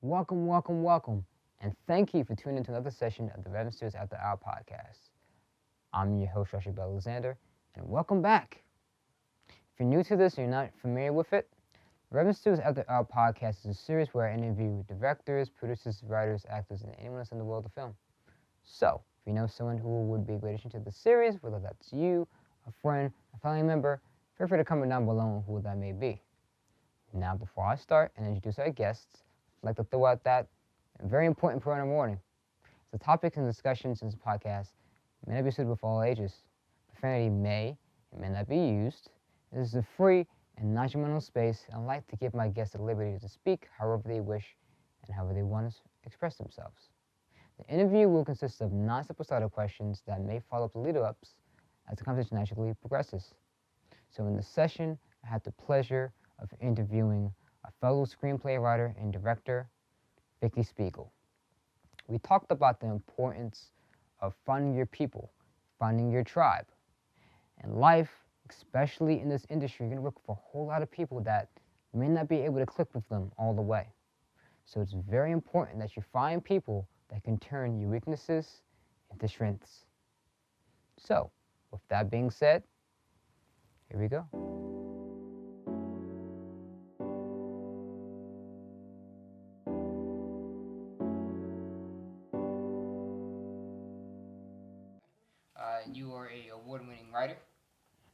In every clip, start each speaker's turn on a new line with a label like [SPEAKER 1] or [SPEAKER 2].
[SPEAKER 1] Welcome, welcome, welcome, and thank you for tuning into another session of the Revenant Studios After Hour Podcast. I'm your host, Joshua Alexander, and welcome back. If you're new to this and you're not familiar with it, Revenant Studios After Hour Podcast is a series where I interview directors, producers, writers, actors, and anyone else in the world of film. So, if you know someone who would be a great addition to the series, whether that's you, a friend, a family member, feel free to comment down below who that may be. Now, before I start and introduce our guests, I'd like to throw out that very important parental warning. The topics and discussions in this podcast may not be suitable for all ages. Profanity may and may not be used. This is a free and non-judgmental space, and I'd like to give my guests the liberty to speak however they wish and however they want to express themselves. The interview will consist of non-simple starter questions that may follow up the lead-ups as the conversation naturally progresses. So in this session, I had the pleasure of interviewing a fellow screenplay writer and director, Vicky Spiegel. We talked about the importance of finding your people, finding your tribe. In life, especially in this industry, you're going to work with a whole lot of people that may not be able to click with them all the way. So it's very important that you find people that can turn your weaknesses into strengths. So, with that being said, here we go. You are a award-winning writer.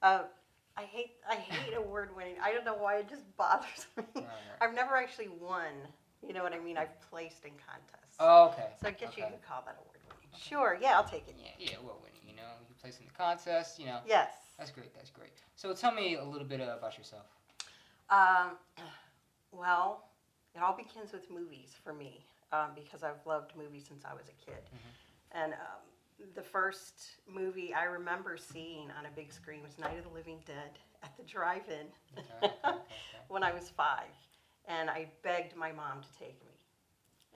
[SPEAKER 2] I hate award winning. I don't know why it just bothers me.
[SPEAKER 1] Right.
[SPEAKER 2] I've never actually won. You know what I mean? I've placed in contests.
[SPEAKER 1] Oh, okay.
[SPEAKER 2] So I guess you
[SPEAKER 1] Okay.
[SPEAKER 2] could call that award winning. Sure, yeah, I'll take it.
[SPEAKER 1] Yeah, award-winning. You place in the contest.
[SPEAKER 2] Yes.
[SPEAKER 1] That's great. So tell me a little bit about yourself.
[SPEAKER 2] Well, it all begins with movies for me because I've loved movies since I was a kid.
[SPEAKER 1] Mm-hmm.
[SPEAKER 2] And the first movie I remember seeing on a big screen was Night of the Living Dead at the drive-in
[SPEAKER 1] Okay.
[SPEAKER 2] when I was 5. And I begged my mom to take me.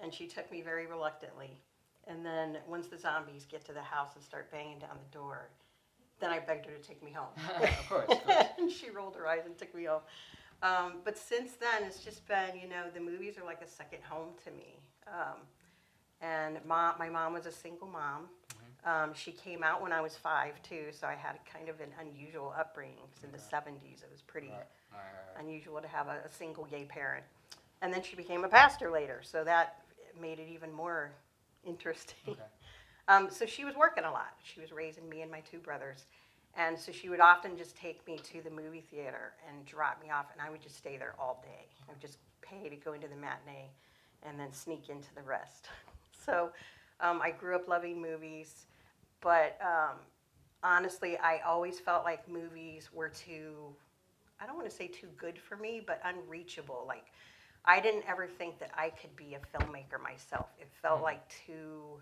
[SPEAKER 2] And she took me very reluctantly. And then once the zombies get to the house and start banging down the door, then I begged her to take me home.
[SPEAKER 1] Of course.
[SPEAKER 2] And she rolled her eyes and took me home. But since then, it's just been, the movies are like a second home to me. And my mom was a single mom. She came out when I was 5, too, so I had kind of an unusual upbringing. Because in the 70s, it was pretty unusual to have a single gay parent. And then she became a pastor later, so that made it even more interesting.
[SPEAKER 1] Okay.
[SPEAKER 2] So she was working a lot. She was raising me and my 2 brothers. And so she would often just take me to the movie theater and drop me off, and I would just stay there all day. I would just pay to go into the matinee and then sneak into the rest. So I grew up loving movies, but honestly, I always felt like movies were I don't want to say too good for me, but unreachable. Like, I didn't ever think that I could be a filmmaker myself. It felt like too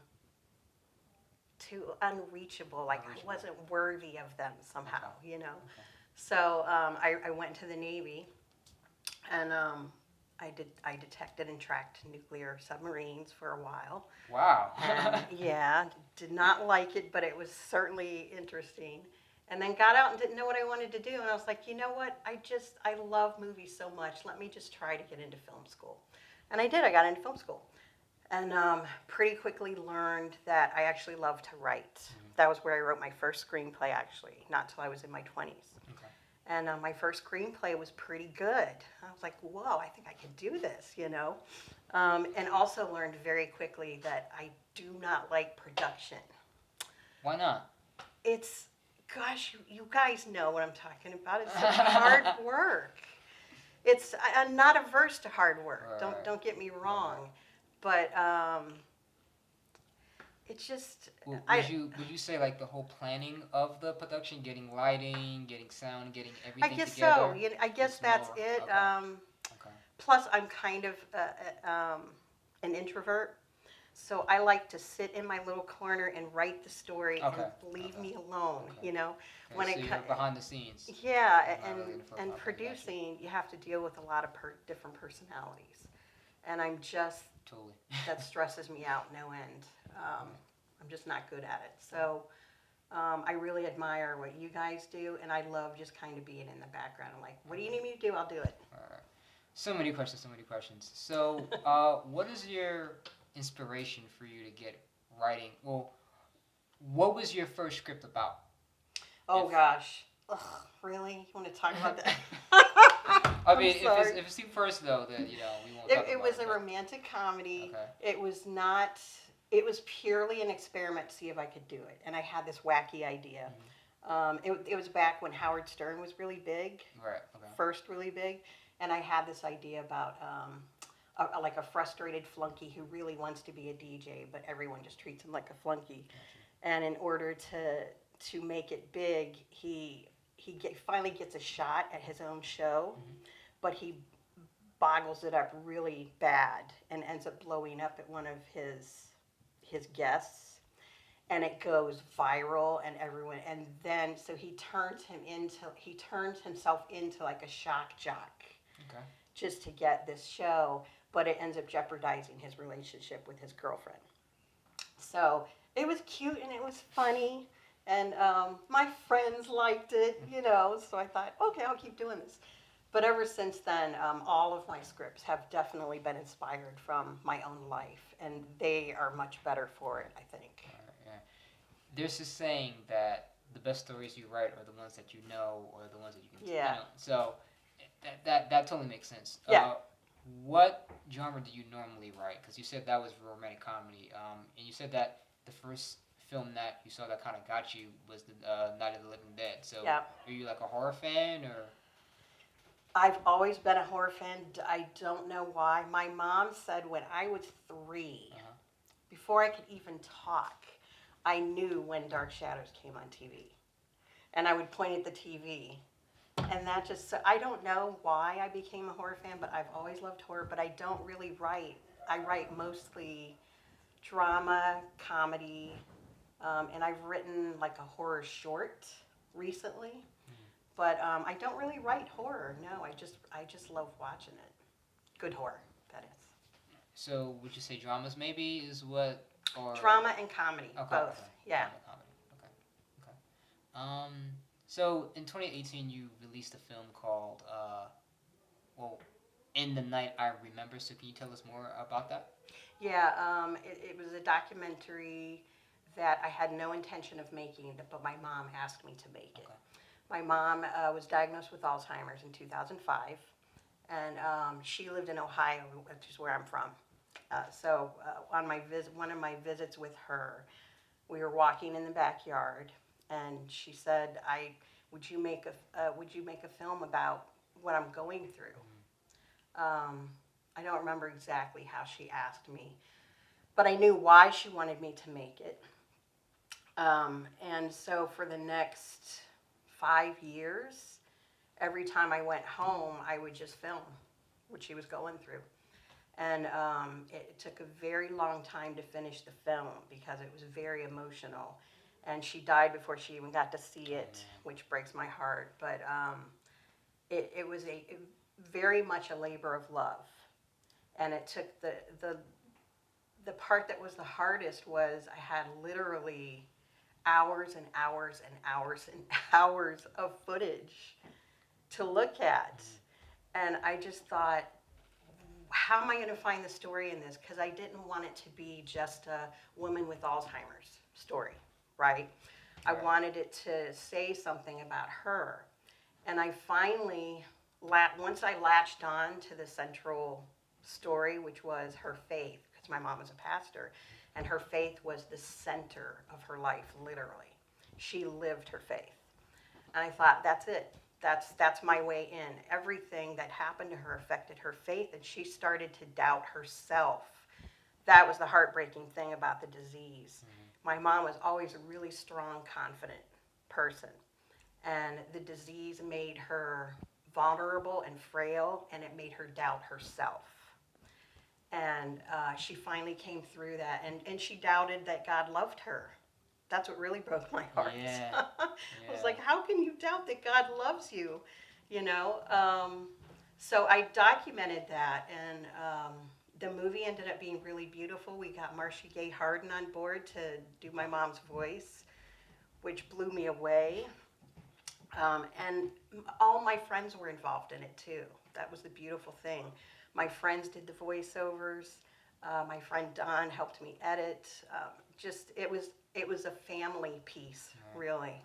[SPEAKER 2] unreachable, like I wasn't worthy of them somehow,
[SPEAKER 1] Okay.
[SPEAKER 2] So I went to the Navy, and I detected and tracked nuclear submarines for a while.
[SPEAKER 1] Wow.
[SPEAKER 2] Yeah, did not like it, but it was certainly interesting. And then got out and didn't know what I wanted to do, and I was like, you know what? I love movies so much. Let me just try to get into film school. And I did. I got into film school. And pretty quickly learned that I actually love to write. Mm-hmm. That was where I wrote my first screenplay, actually, not till I was in my 20s.
[SPEAKER 1] Okay.
[SPEAKER 2] And my first screenplay was pretty good. I was like, whoa, I think I could do this, And also learned very quickly that I do not like production.
[SPEAKER 1] Why not?
[SPEAKER 2] Gosh, you guys know what I'm talking about. It's such hard work. I'm not averse to hard work.
[SPEAKER 1] Right.
[SPEAKER 2] Don't get me wrong. But it's just.
[SPEAKER 1] Would you say like the whole planning of the production, getting lighting, getting sound, getting everything
[SPEAKER 2] I guess
[SPEAKER 1] together?
[SPEAKER 2] so. I guess that's
[SPEAKER 1] more,
[SPEAKER 2] it.
[SPEAKER 1] Okay.
[SPEAKER 2] Plus, I'm kind of an introvert, so I like to sit in my little corner and write the story and leave me alone.
[SPEAKER 1] Okay.
[SPEAKER 2] When
[SPEAKER 1] so
[SPEAKER 2] it
[SPEAKER 1] you're behind the scenes.
[SPEAKER 2] Yeah,
[SPEAKER 1] and
[SPEAKER 2] producing, you have to deal with a lot of different personalities, and I'm just.
[SPEAKER 1] Totally.
[SPEAKER 2] That stresses me out no end. I'm just not good at it. So I really admire what you guys do, and I love just kind of being in the background. I'm like, what do you need me to do? I'll do it.
[SPEAKER 1] All right. So many questions, so many questions. So, what is your inspiration for you to get writing? Well, what was your first script about?
[SPEAKER 2] Oh
[SPEAKER 1] If
[SPEAKER 2] gosh. Ugh, really? You want to talk about that?
[SPEAKER 1] I
[SPEAKER 2] I'm
[SPEAKER 1] mean,
[SPEAKER 2] sorry.
[SPEAKER 1] if it's you first though, then we won't
[SPEAKER 2] It,
[SPEAKER 1] talk
[SPEAKER 2] it
[SPEAKER 1] about
[SPEAKER 2] was
[SPEAKER 1] it.
[SPEAKER 2] a
[SPEAKER 1] But
[SPEAKER 2] romantic comedy.
[SPEAKER 1] okay.
[SPEAKER 2] It was not. It was purely an experiment to see if I could do it, and I had this wacky idea. It was back when Howard Stern was really big,
[SPEAKER 1] Right. Okay.
[SPEAKER 2] first really big, and I had this idea about like a frustrated flunky who really wants to be a DJ, but everyone just treats him like a flunky.
[SPEAKER 1] Gotcha.
[SPEAKER 2] And in order to make it big, finally gets a shot at his own show, but he boggles it up really bad and ends up blowing up at one of his guests, and it goes viral, and everyone, and then so he turns himself into like a shock jock
[SPEAKER 1] Okay.
[SPEAKER 2] just to get this show, but it ends up jeopardizing his relationship with his girlfriend. So it was cute and it was funny, and my friends liked it, so I thought, okay, I'll keep doing this. But ever since then, all of my scripts have definitely been inspired from my own life, and they are much better for it, I think.
[SPEAKER 1] Yeah. There's this saying that the best stories you write are the ones that you know or the ones that you can.
[SPEAKER 2] Yeah.
[SPEAKER 1] So that totally makes sense.
[SPEAKER 2] Yeah.
[SPEAKER 1] What genre do you normally write? Because you said that was romantic comedy, and you said that the first film that you saw that kind of got you was the Night of the Living Dead. So
[SPEAKER 2] Yeah.
[SPEAKER 1] are you like a horror fan or?
[SPEAKER 2] I've always been a horror fan. I don't know why. My mom said when I was 3, before I could even talk, I knew when Dark Shadows came on TV. And I would point at the TV. And that just, so I don't know why I became a horror fan, but I've always loved horror, but I don't really write. I write mostly drama, comedy, and I've written like a horror short recently. But I don't really write horror. No, I just love watching it. Good horror, that is.
[SPEAKER 1] So would you say dramas maybe is what or
[SPEAKER 2] Drama and comedy,
[SPEAKER 1] okay,
[SPEAKER 2] both.
[SPEAKER 1] okay.
[SPEAKER 2] Yeah.
[SPEAKER 1] Drama, comedy. Okay. So in 2018 you released a film called In the Night I Remember. So can you tell us more about that?
[SPEAKER 2] Yeah, it was a documentary that I had no intention of making, but my mom asked me to make it.
[SPEAKER 1] Okay.
[SPEAKER 2] My mom was diagnosed with Alzheimer's in 2005, and she lived in Ohio, which is where I'm from. So on one of my visits with her, we were walking in the backyard, and she said, would you make a film about what I'm going through?" I don't remember exactly how she asked me, but I knew why she wanted me to make it. And so for the next 5 years, every time I went home, I would just film what she was going through. And it took a very long time to finish the film because it was very emotional. And she died before she even got to see it, which breaks my heart. But it was very much a labor of love. And it took the part that was the hardest was I had literally hours and hours and hours and hours of footage to look at. And I just thought, how am I going to find the story in this? Because I didn't want it to be just a woman with Alzheimer's story, right? I wanted it to say something about her. And I finally, once I latched on to the central story, which was her faith, because my mom was a pastor, and her faith was the center of her life, literally. She lived her faith. And I thought, that's it. That's my way in. Everything that happened to her affected her faith, and she started to doubt herself. That was the heartbreaking thing about the disease. My mom was always a really strong, confident person, and the disease made her vulnerable and frail, and it made her doubt herself. And she finally came through that, and she doubted that God loved her. That's what really broke my heart.
[SPEAKER 1] Yeah.
[SPEAKER 2] I was like, how can you doubt that God loves you? So I documented that, and the movie ended up being really beautiful. We got Marcia Gay Harden on board to do my mom's voice, which blew me away. And all my friends were involved in it too. that was the beautiful thing. My friends did the voiceovers. My friend Don helped me edit. Just it was a family piece, really.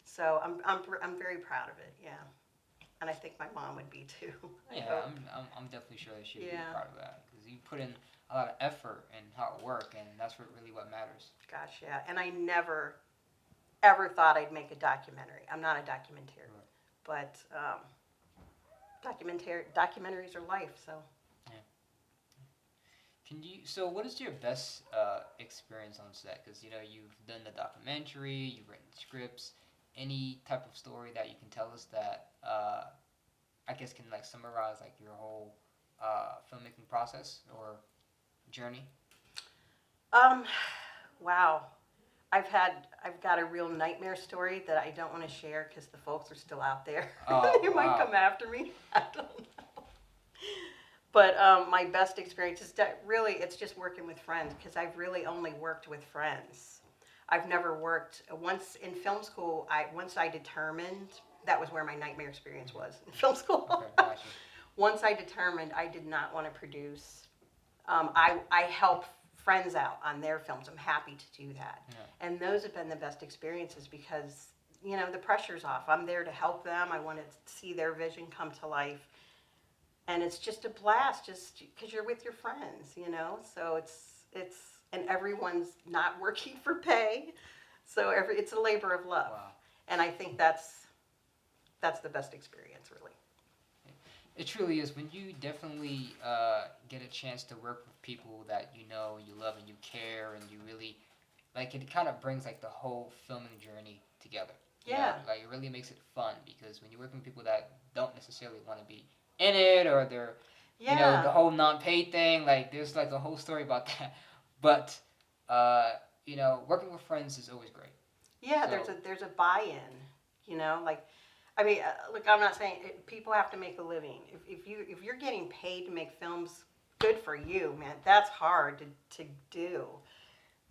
[SPEAKER 2] So I'm very proud of it. Yeah, and I think my mom would be too.
[SPEAKER 1] Yeah, I'm definitely sure that she would be proud of that because you put in a lot of effort and hard work, and that's really what matters.
[SPEAKER 2] Gosh, yeah. And I never, ever thought I'd make a documentary. I'm not a documentarian, but documentaries are life. So.
[SPEAKER 1] Yeah. So what is your best experience on set? Because you've done the documentary, you've written scripts. Any type of story that you can tell us that I guess can like summarize like your whole filmmaking process or journey?
[SPEAKER 2] Wow. I've got a real nightmare story that I don't want to share because the folks are still out there.
[SPEAKER 1] Oh,
[SPEAKER 2] You might come after me. I don't know. But my best experience is that really it's just working with friends because I've really only worked with friends. I've never worked once in film school. Once I determined that was where my nightmare experience was in film school.
[SPEAKER 1] Okay, gotcha.
[SPEAKER 2] Once I determined I did not want to produce, I help friends out on their films. I'm happy to do that.
[SPEAKER 1] Yeah.
[SPEAKER 2] And those have been the best experiences because, the pressure's off. I'm there to help them. I want to see their vision come to life. And it's just a blast just because you're with your friends, So and everyone's not working for pay. So it's a labor of love.
[SPEAKER 1] Wow.
[SPEAKER 2] And I think that's the best experience, really.
[SPEAKER 1] It truly is. When you definitely get a chance to work with people that you love, and you care, and you really like, it kind of brings like the whole filming journey together.
[SPEAKER 2] Yeah.
[SPEAKER 1] Like it really makes it fun because when you're working with people that don't necessarily want to be in it, or they're the whole non-paid thing, like there's like a whole story about that. But working with friends is always great.
[SPEAKER 2] Yeah, so, there's a buy-in, like. I mean, look, I'm not saying people have to make a living. If you're getting paid to make films, good for you, man. That's hard to do.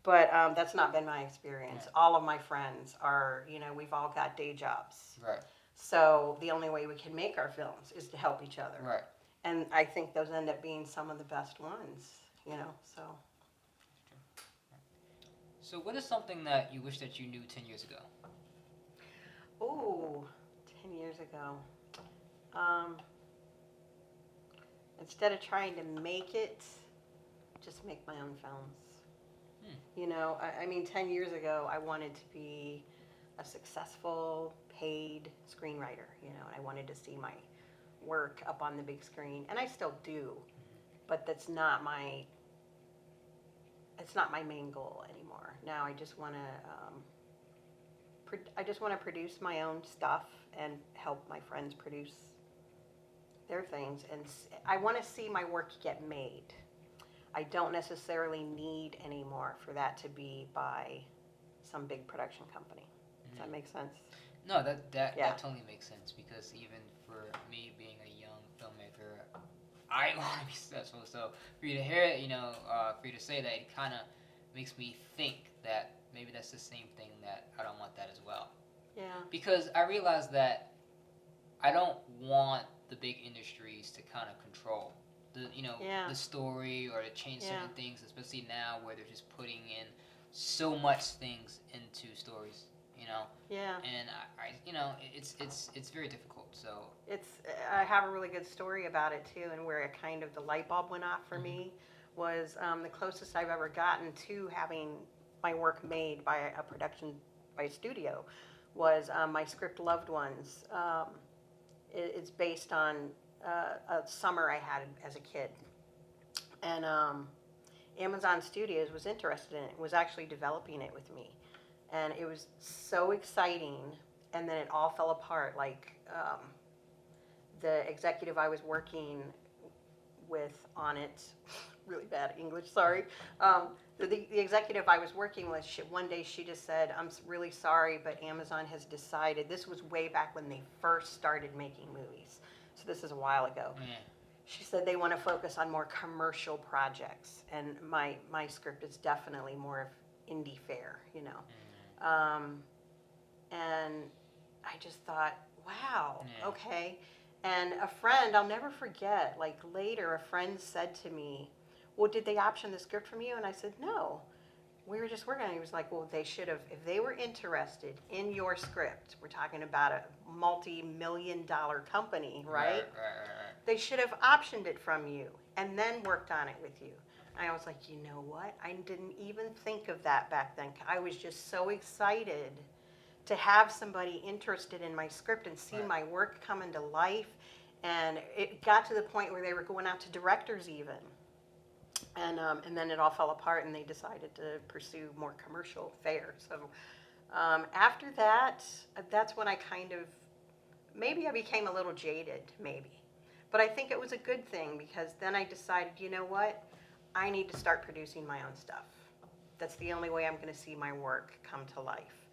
[SPEAKER 2] But that's not been my experience. Yeah. All of my friends are, we've all got day jobs.
[SPEAKER 1] Right.
[SPEAKER 2] So the only way we can make our films is to help each other.
[SPEAKER 1] Right.
[SPEAKER 2] And I think those end up being some of the best ones, so.
[SPEAKER 1] So what is something that you wish that you knew 10 years ago?
[SPEAKER 2] Ooh. 10 years ago. Instead of trying to make it, just make my own films. I mean, 10 years ago, I wanted to be a successful, paid screenwriter, and I wanted to see my work up on the big screen, and I still do, but it's not my main goal anymore. Now I just want to produce my own stuff and help my friends produce their things. And I want to see my work get made. I don't necessarily need anymore for that to be by some big production company. Does that make sense?
[SPEAKER 1] No, that totally makes sense because even for me being a young filmmaker, I want to be successful. So for you to hear it, for you to say that, it kind of makes me think that maybe that's the same thing, that I don't want that as well.
[SPEAKER 2] Yeah.
[SPEAKER 1] Because I realize that I don't want the big industries to kind of control the story or to change certain things, especially now where they're just putting in so much things into stories,
[SPEAKER 2] Yeah.
[SPEAKER 1] And it's very difficult. So
[SPEAKER 2] I have a really good story about it too, and where the light bulb went off for me was the closest I've ever gotten to having my work made by a studio was my script Loved Ones. It's based on a summer I had as a kid. And Amazon Studios was interested in it, was actually developing it with me. And it was so exciting, and then it all fell apart. Like the executive I was working with on it, really bad English, sorry. The executive I was working with, one day she just said, "I'm really sorry, but Amazon has decided," this was way back when they first started making movies, so this is a while ago.
[SPEAKER 1] Yeah.
[SPEAKER 2] She said they want to focus on more commercial projects, and my script is definitely more of indie fare, and I just thought, wow, okay. And a friend, I'll never forget, like later, a friend said to me, well, did they option the script from you? And I said, no. We were just working on it. He was like, well, they should have, if they were interested in your script, we're talking about a multi-million-dollar company, right?
[SPEAKER 3] Right.
[SPEAKER 2] They should have optioned it from you and then worked on it with you. And I was like, you know what? I didn't even think of that back then. I was just so excited to have somebody interested in my script and see my work come into life. And it got to the point where they were going out to directors even. And then it all fell apart, and they decided to pursue more commercial fare. So after that, that's when I kind of, maybe I became a little jaded, maybe. But I think it was a good thing, because then I decided, you know what? I need to start producing my own stuff. That's the only way I'm going to see my work come to life.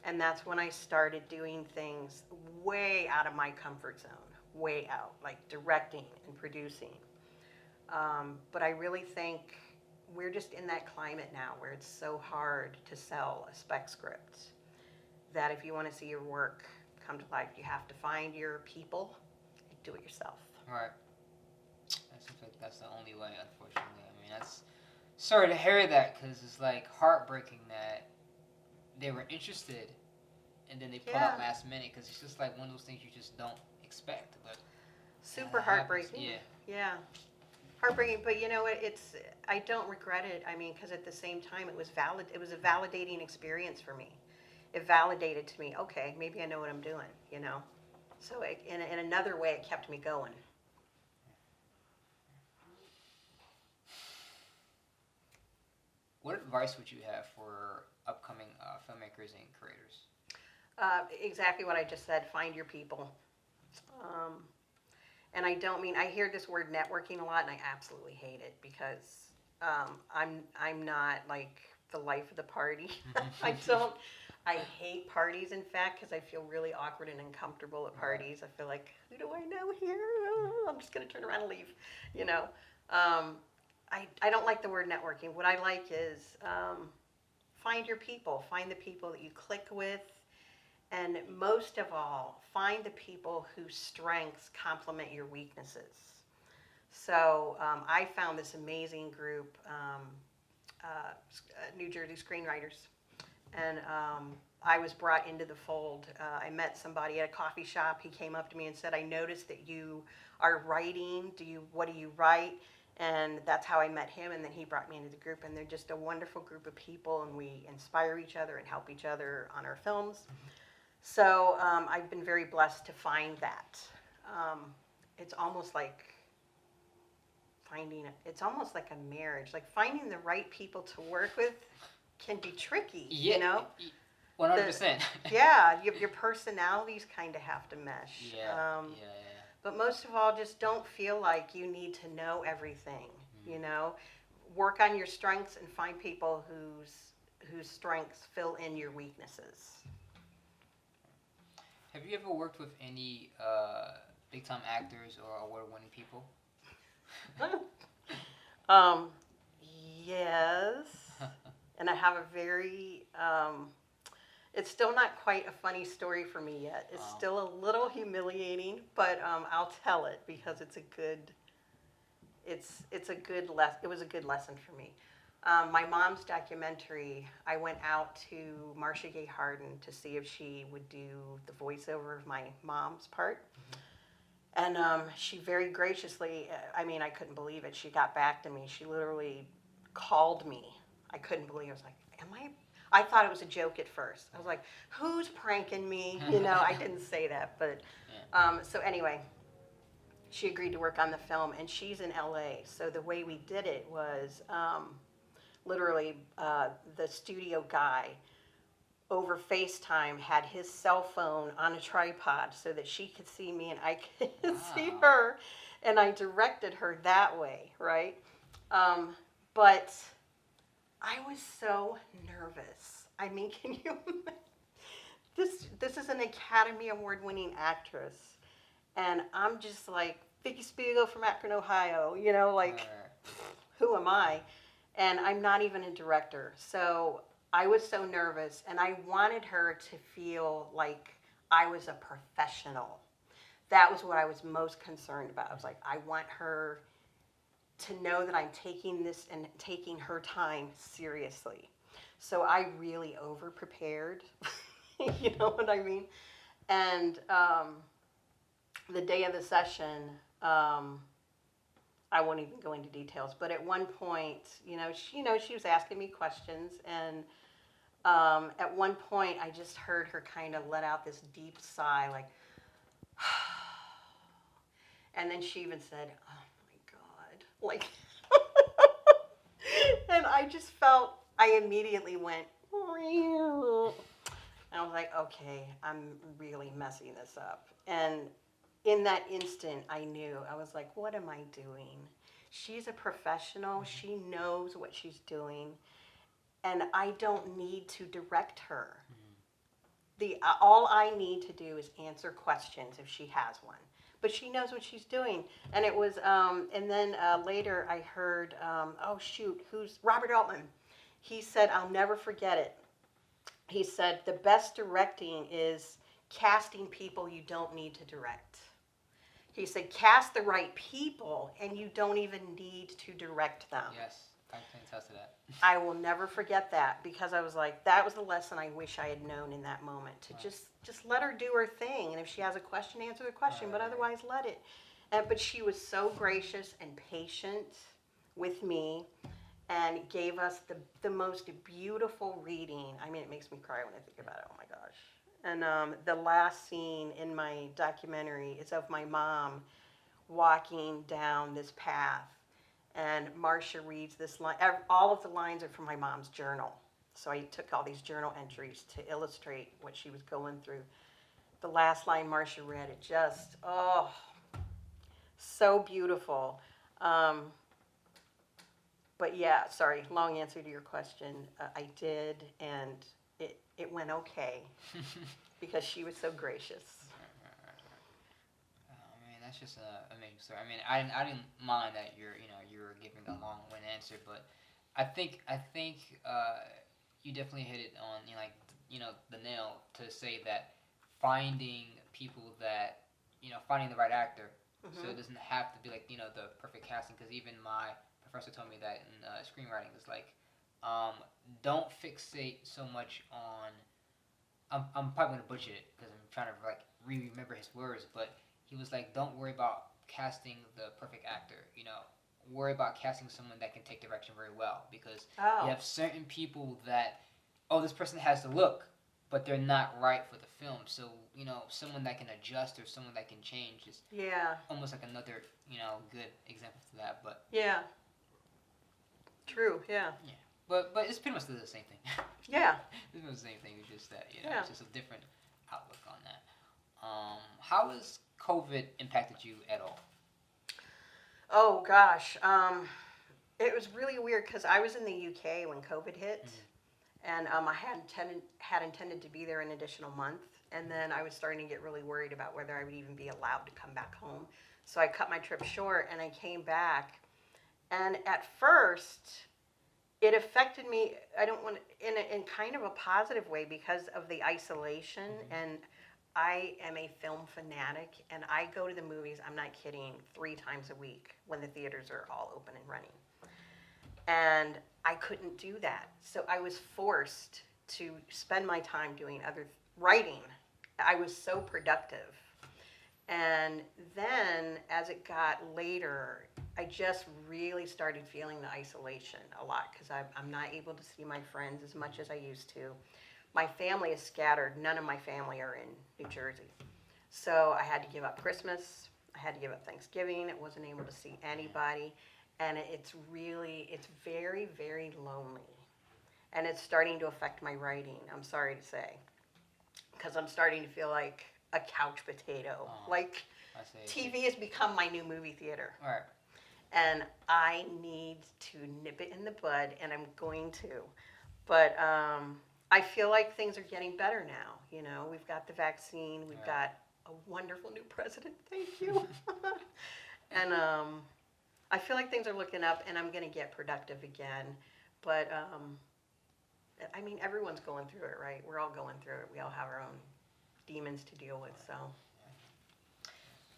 [SPEAKER 2] And that's when I started doing things way out of my comfort zone, way out, like directing and producing. But I really think we're just in that climate now where it's so hard to sell a spec script that if you want to see your work come to life, you have to find your people and do it yourself.
[SPEAKER 3] Right. I seems like that's the only way, unfortunately. I mean, that's sorry to hear that, because it's like heartbreaking that they were interested and then they pull out last minute, because it's just like one of those things you just don't expect. But
[SPEAKER 2] super heartbreaking.
[SPEAKER 3] Yeah.
[SPEAKER 2] Heartbreaking, but you know what? I don't regret it. I mean, because at the same time, it was valid. It was a validating experience for me. It validated to me, okay, maybe I know what I'm doing. You know, so in another way, it kept me going.
[SPEAKER 3] What advice would you have for upcoming filmmakers and creators?
[SPEAKER 2] Exactly what I just said. Find your people. And I don't mean, I hear this word networking a lot, and I absolutely hate it, because I'm not like the life of the party. I hate parties, in fact, because I feel really awkward and uncomfortable at parties. I feel like, who do I know here? Oh, I'm just going to turn around and leave, you know. I don't like the word networking. What I like is find your people. Find the people that you click with. And most of all, find the people whose strengths complement your weaknesses. So I found this amazing group, New Jersey screenwriters. And I was brought into the fold. I met somebody at a coffee shop. He came up to me and said, I noticed that you are writing. What do you write? And that's how I met him, and then he brought me into the group. And they're just a wonderful group of people, and we inspire each other and help each other on our films. So I've been very blessed to find that. It's almost like it's almost like a marriage. Like finding the right people to work with can be tricky, you know?
[SPEAKER 3] 100%.
[SPEAKER 2] Your personalities kind of have to mesh.
[SPEAKER 3] Yeah.
[SPEAKER 2] But most of all, just don't feel like you need to know everything, you know? Work on your strengths and find people whose strengths fill in your weaknesses.
[SPEAKER 3] Have you ever worked with any big-time actors or award-winning people?
[SPEAKER 2] Yes. And I have a very, it's still not quite a funny story for me yet. It's still a little humiliating, but I'll tell it because it was a good lesson for me. My mom's documentary, I went out to Marcia Gay Harden to see if she would do the voiceover of my mom's part. And she very graciously, I couldn't believe it. She got back to me. She literally called me. I couldn't believe it. I was like, I thought it was a joke at first. I was like, who's pranking me? You know, I didn't say that. But so anyway, she agreed to work on the film, and she's in LA. So the way we did it was literally the studio guy over FaceTime had his cell phone on a tripod so that she could see me and I could see her, and I directed her that way, right? But I was so nervous. I mean, can you imagine? This is an Academy Award-winning actress, and I'm just like Vicky Spiegel from Akron, Ohio, you know, like, who am I? And I'm not even a director. So I was so nervous, and I wanted her to feel like I was a professional. that was what I was most concerned about. I was like, I want her to know that I'm taking this and taking her time seriously. So I really over prepared. You know what I mean? And the day of the session, I won't even go into details, but at one point, she was asking me questions, and at one point, I just heard her kind of let out this deep sigh, like, and then she even said, "Oh my God," like, and I just felt, I immediately went, and I was like, okay, I'm really messing this up. And in that instant, I knew, I was like, what am I doing? She's a professional. She knows what she's doing. And I don't need to direct her. All I need to do is answer questions if she has one. But she knows what she's doing. And it was, and then later I heard, oh shoot, who's Robert Altman? He said, I'll never forget it. He said, the best directing is casting people you don't need to direct. He said, cast the right people and you don't even need to direct them.
[SPEAKER 3] Yes, I can attest to that.
[SPEAKER 2] I will never forget that, because I was like, that was the lesson I wish I had known in that moment, to just let her do her thing. And if she has a question, answer the question, but otherwise let it. But she was so gracious and patient with me, and gave us the most beautiful reading. I mean, it makes me cry when I think about it. Oh my gosh. And the last scene in my documentary is of my mom walking down this path. And Marcia reads this line. All of the lines are from my mom's journal. So I took all these journal entries to illustrate what she was going through. The last line Marcia read, it just, oh, so beautiful. But yeah, sorry, long answer to your question. I did, and it went okay because she was so gracious.
[SPEAKER 3] I mean, that's just an amazing story. I mean, I didn't mind that you were giving a long-winded answer, but I think you definitely hit it on the nail to say that finding people that finding the right actor. Mm-hmm. So it doesn't have to be like the perfect casting, because even my professor told me that in screenwriting is like, don't fixate so much on. I'm probably gonna butcher it because I'm trying to like remember his words, but he was like, don't worry about casting the perfect actor. Worry about casting someone that can take direction very well, because you have certain people that, this person has the look, but they're not right for the film. So someone that can adjust or someone that can change is almost like another good example to that. But
[SPEAKER 2] yeah. True, yeah.
[SPEAKER 3] Yeah. But it's pretty much the same thing.
[SPEAKER 2] Yeah.
[SPEAKER 3] It's the same thing. It's just that, it's just a different outlook on that. How has COVID impacted you at all?
[SPEAKER 2] Oh, gosh. It was really weird because I was in the UK when COVID hit. Mm-hmm. And I had intended to be there an additional month. And then I was starting to get really worried about whether I would even be allowed to come back home. So I cut my trip short and I came back. And at first, it affected me, I don't want in kind of a positive way, because of the isolation. Mm-hmm. And I am a film fanatic, and I go to the movies, I'm not kidding, 3 times a week when the theaters are all open and running. And I couldn't do that. So I was forced to spend my time doing other writing. I was so productive. And then as it got later, I just really started feeling the isolation a lot, because I'm not able to see my friends as much as I used to. My family is scattered. None of my family are in New Jersey. So I had to give up Christmas. I had to give up Thanksgiving. I wasn't able to see anybody. And it's very, very lonely. And it's starting to affect my writing, I'm sorry to say. Because I'm starting to feel like a couch potato. Like, TV has become my new movie theater.
[SPEAKER 3] All right.
[SPEAKER 2] And I need to nip it in the bud, and I'm going to. But I feel like things are getting better now. We've got the vaccine. We've got a wonderful new president. Thank you. And I feel like things are looking up, and I'm going to get productive again. But, I mean, everyone's going through it, right? We're all going through it. We all have our own demons to deal with, so.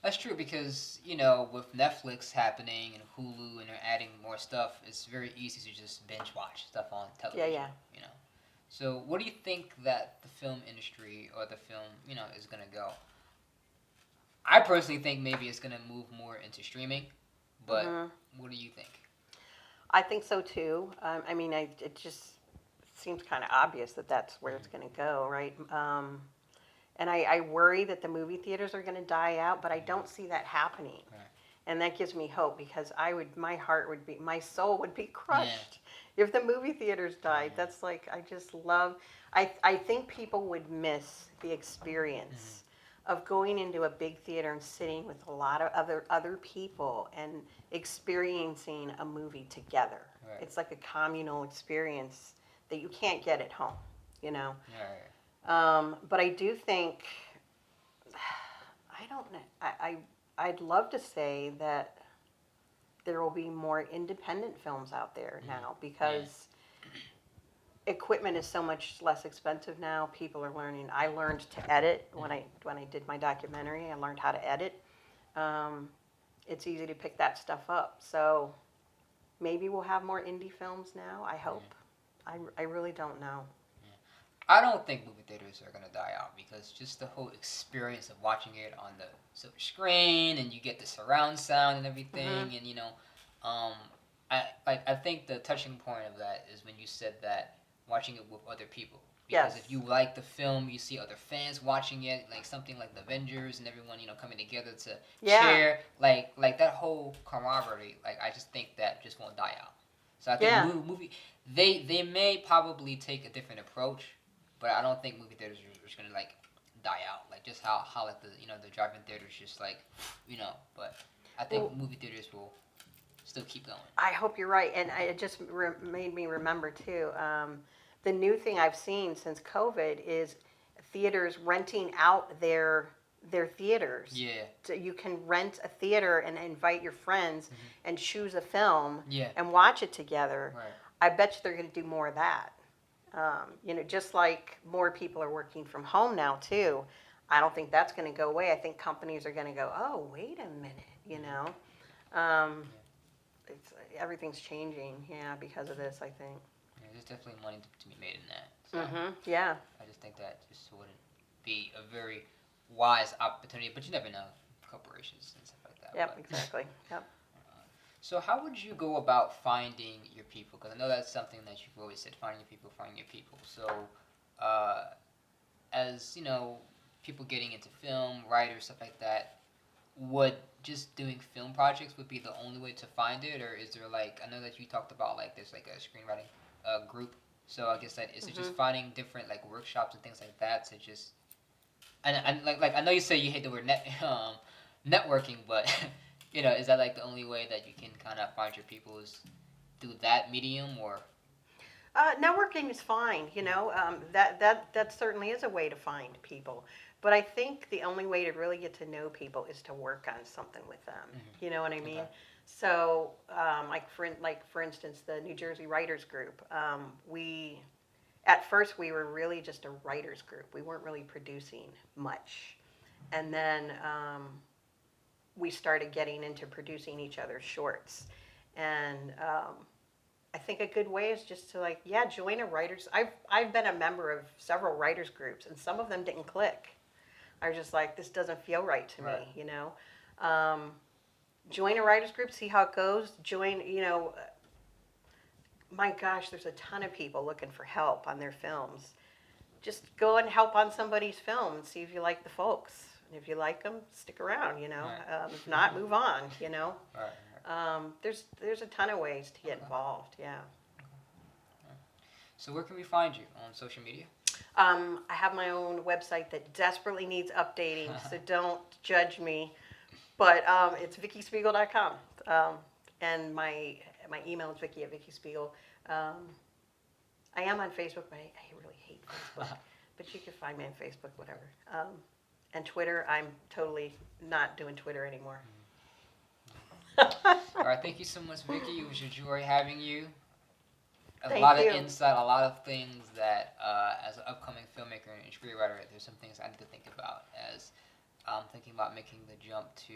[SPEAKER 3] That's true because, you know, with Netflix happening and Hulu and they're adding more stuff, it's very easy to just binge watch stuff on television.
[SPEAKER 2] Yeah.
[SPEAKER 3] You know. So where do you think that the film industry or the film, you know, is gonna go? I personally think maybe it's gonna move more into streaming, but what do you think?
[SPEAKER 2] I think so too. I mean, it just seems kind of obvious that that's where it's going to go, right? And I worry that the movie theaters are going to die out, but I don't see that happening.
[SPEAKER 3] Right.
[SPEAKER 2] And that gives me hope because my soul would be crushed if the movie theaters died. That's like, I just love, I think people would miss the experience of going into a big theater and sitting with a lot of other people and experiencing a movie together.
[SPEAKER 3] Right.
[SPEAKER 2] It's like a communal experience that you can't get at home, you know.
[SPEAKER 3] Right.
[SPEAKER 2] But I do think, I don't know, I'd love to say that there will be more independent films out there now because equipment is so much less expensive now. People are learning. I learned to edit when I did my documentary. I learned how to edit. It's easy to pick that stuff up. So maybe we'll have more indie films now. I hope. I really don't know.
[SPEAKER 3] I don't think movie theaters are gonna die out because just the whole experience of watching it on the silver screen and you get the surround sound and everything, and you know, I think the touching point of that is when you said that watching it with other people. Because if you like the film, you see other fans watching it, like something like the Avengers and everyone, you know, coming together to cheer, like that whole camaraderie. Like I just think that just won't die out. So I think movie they may probably take a different approach. But I don't think movie theaters are just gonna like die out, like just how like the the drive-in theaters just like But I think movie theaters will still keep going.
[SPEAKER 2] I hope you're right, and it just made me remember too. The new thing I've seen since COVID is theaters renting out their theaters.
[SPEAKER 3] Yeah.
[SPEAKER 2] So you can rent a theater and invite your friends and choose a film
[SPEAKER 3] Yeah.
[SPEAKER 2] and watch it together.
[SPEAKER 3] Right.
[SPEAKER 2] I bet you they're going to do more of that. Just like more people are working from home now too. I don't think that's going to go away. I think companies are going to go, oh, wait a minute, everything's changing, because of this, I think.
[SPEAKER 3] Yeah, there's definitely money to be made in that. So
[SPEAKER 2] Yeah.
[SPEAKER 3] I just think that just wouldn't be a very wise opportunity, but you never know, corporations and stuff like that.
[SPEAKER 2] Yep, exactly. Yep.
[SPEAKER 3] So how would you go about finding your people? Because I know that's something that you've always said, finding your people. So as, people getting into film, writers, stuff like that, would just doing film projects would be the only way to find it? Or is there I know that you talked about there's a screenwriting group. So I guess that is it just finding different workshops and things like that to just, and I know you say you hate the word networking, but is that the only way that you can kind of find your people is through that medium or?
[SPEAKER 2] Networking is fine, that certainly is a way to find people. But I think the only way to really get to know people is to work on something with them. You know what I mean? Okay. So, for instance, the New Jersey Writers Group. At first we were really just a writers group. We weren't really producing much, and then we started getting into producing each other's shorts, and I think a good way is just to join a writers. I've been a member of several writers groups, and some of them didn't click. I was just like, this doesn't feel right to me, Join a writers group, see how it goes. Join, my gosh, there's a ton of people looking for help on their films. Just go and help on somebody's film and see if you like the folks. And if you like them, stick around, if not, move on, There's a ton of ways to get involved,
[SPEAKER 3] So where can we find you? On social media?
[SPEAKER 2] I have my own website that desperately needs updating, so don't judge me. But it's VickySpiegel.com. And my email is Vicky@VickySpiegel. I am on Facebook, but I really hate Facebook. But you can find me on Facebook, whatever. And Twitter, I'm totally not doing Twitter anymore.
[SPEAKER 3] All right, thank you so much, Vicky. It was a joy having you.
[SPEAKER 2] Thank
[SPEAKER 3] lot
[SPEAKER 2] you.
[SPEAKER 3] Of insight, a lot of things that, as an upcoming filmmaker and screenwriter, there's some things I need to think about as I'm thinking about making the jump to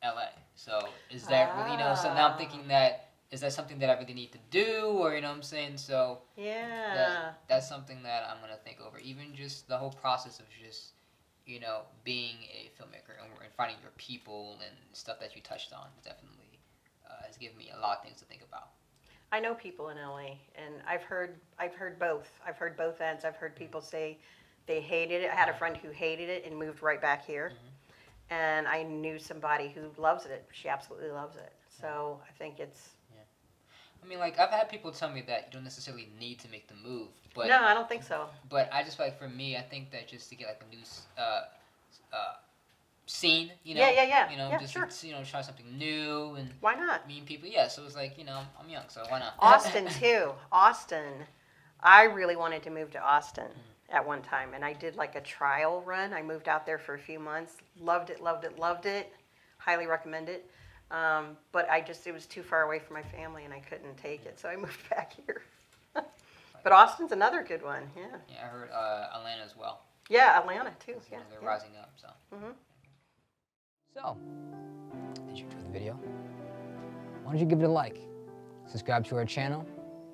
[SPEAKER 3] LA. So is that really, so now I'm thinking that, is that something that I really need to do, or what I'm saying? So
[SPEAKER 2] Yeah.
[SPEAKER 3] that's something that I'm going to think over. Even just the whole process of just, being a filmmaker and finding your people and stuff that you touched on definitely has given me a lot of things to think about.
[SPEAKER 2] I know people in LA, and I've heard both. I've heard both ends. I've heard people say they hated it. I had a friend who hated it and moved right back here. And I knew somebody who loves it. She absolutely loves it. So I think it's...
[SPEAKER 3] I mean, like, I've had people tell me that you don't necessarily need to make the move. But
[SPEAKER 2] No, I don't think so.
[SPEAKER 3] But I just, like, for me, I think that just to get, like, a new scene,
[SPEAKER 2] Yeah,
[SPEAKER 3] just
[SPEAKER 2] sure.
[SPEAKER 3] to, try something new and
[SPEAKER 2] Why not?
[SPEAKER 3] meet people. Yeah, so it's like, I'm young, so why not?
[SPEAKER 2] Austin, too. Austin. I really wanted to move to Austin at one time, and I did like a trial run. I moved out there for a few months. Loved it, loved it, loved it. Highly recommend it. But it was too far away from my family, and I couldn't take it, so I moved back here. But Austin's another good one, yeah.
[SPEAKER 3] Yeah, I heard Atlanta as well.
[SPEAKER 2] Yeah, Atlanta, too. Yeah,
[SPEAKER 3] they're rising up, so.
[SPEAKER 1] So, did you enjoy the video? Why don't you give it a like? Subscribe to our channel,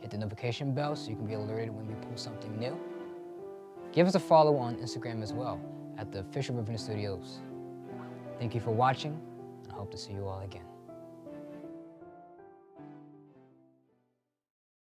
[SPEAKER 1] hit the notification bell so you can be alerted when we post something new. Give us a follow on Instagram as well, at the official Revenant Studios. Thank you for watching, and I hope to see you all again.